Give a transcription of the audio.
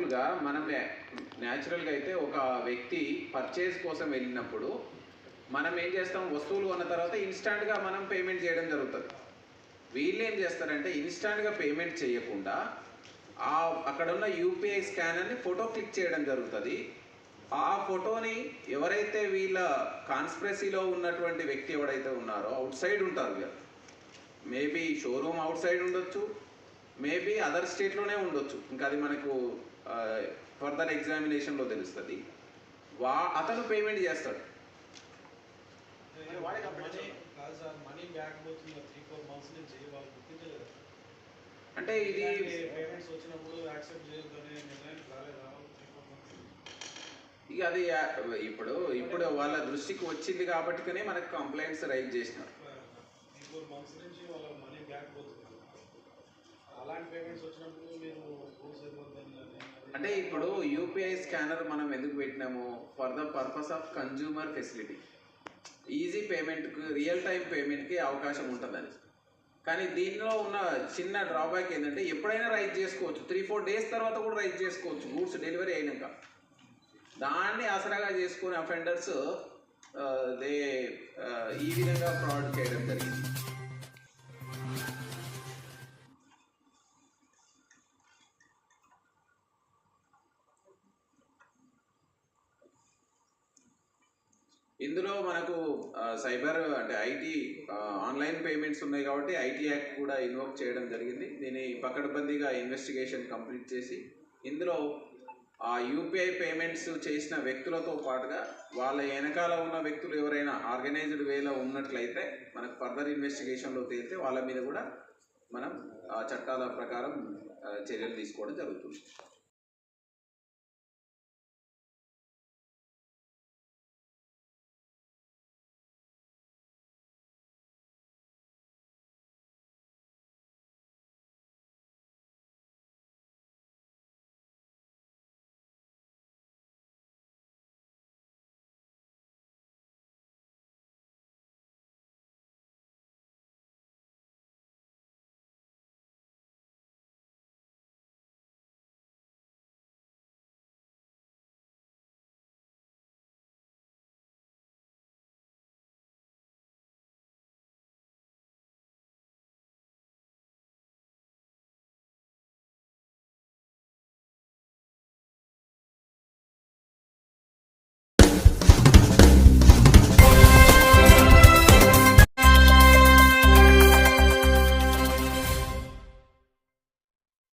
మామూలుగా మనం న్యాచురల్గా అయితే ఒక వ్యక్తి పర్చేజ్ కోసం వెళ్ళినప్పుడు మనం ఏం చేస్తాం, వస్తువులు కొన్న తర్వాత ఇన్స్టాంట్గా మనం పేమెంట్ చేయడం జరుగుతుంది. వీళ్ళు ఏం చేస్తారంటే ఇన్స్టాంట్గా పేమెంట్ చేయకుండా అక్కడ ఉన్న యూపీఐ స్కానర్ని ఫోటో క్లిక్ చేయడం జరుగుతుంది. ఆ ఫోటోని ఎవరైతే వీళ్ళ కాన్స్పిరసీలో ఉన్నటువంటి వ్యక్తి ఎవడైతే ఉన్నారో అవుట్ సైడ్ ఉంటారు వీళ్ళు, మేబీ షోరూమ్ అవుట్ సైడ్ ఉండొచ్చు, మేబీ అదర్ స్టేట్లోనే ఉండొచ్చు, ఇంకా అది మనకు ఫర్దర్ ఎగ్జామినేషన్లో తెలుస్తుంది. అతను పేమెంట్ చేస్తాడు. అంటే ఇది ఇక అది ఇప్పుడు వాళ్ళ దృష్టికి వచ్చింది కాబట్టినే మనకు కంప్లైంట్స్ రైజ్ చేసినారు. అంటే ఇప్పుడు యూపీఐ స్కానర్ మనం ఎందుకు పెట్టినాము, for the purpose of consumer facility, easy పేమెంట్కి, రియల్ టైం పేమెంట్కి అవకాశం ఉంటుందని. కానీ దీనిలో ఉన్న చిన్న డ్రాబ్యాక్ ఏంటంటే ఎప్పుడైనా రైజ్ చేసుకోవచ్చు, 3-4 డేస్ తర్వాత కూడా రైజ్ చేసుకోవచ్చు గూడ్స్ డెలివరీ అయినాక. దాన్ని ఆసరాగా చేసుకునే అఫెండర్స్ ఈ విధంగా ఫ్రాడ్ చేయడం జరిగింది. ఇందులో మనకు సైబర్ అంటే ఐటీ ఆన్లైన్ పేమెంట్స్ ఉన్నాయి కాబట్టి ఐటీ యాక్ట్ కూడా ఇన్వోక్ చేయడం జరిగింది. దీన్ని పకడ్బందీగా ఇన్వెస్టిగేషన్ కంప్లీట్ చేసి ఇందులో ఆ యూపీఐ పేమెంట్స్ చేసిన వ్యక్తులతో పాటుగా వాళ్ళ వెనకాల ఉన్న వ్యక్తులు ఎవరైనా ఆర్గనైజ్డ్ వేలో ఉన్నట్లయితే మనకు ఫర్దర్ ఇన్వెస్టిగేషన్లో తేలితే వాళ్ళ మీద కూడా మనం చట్టాల ప్రకారం చర్యలు తీసుకోవడం జరుగుతుంది.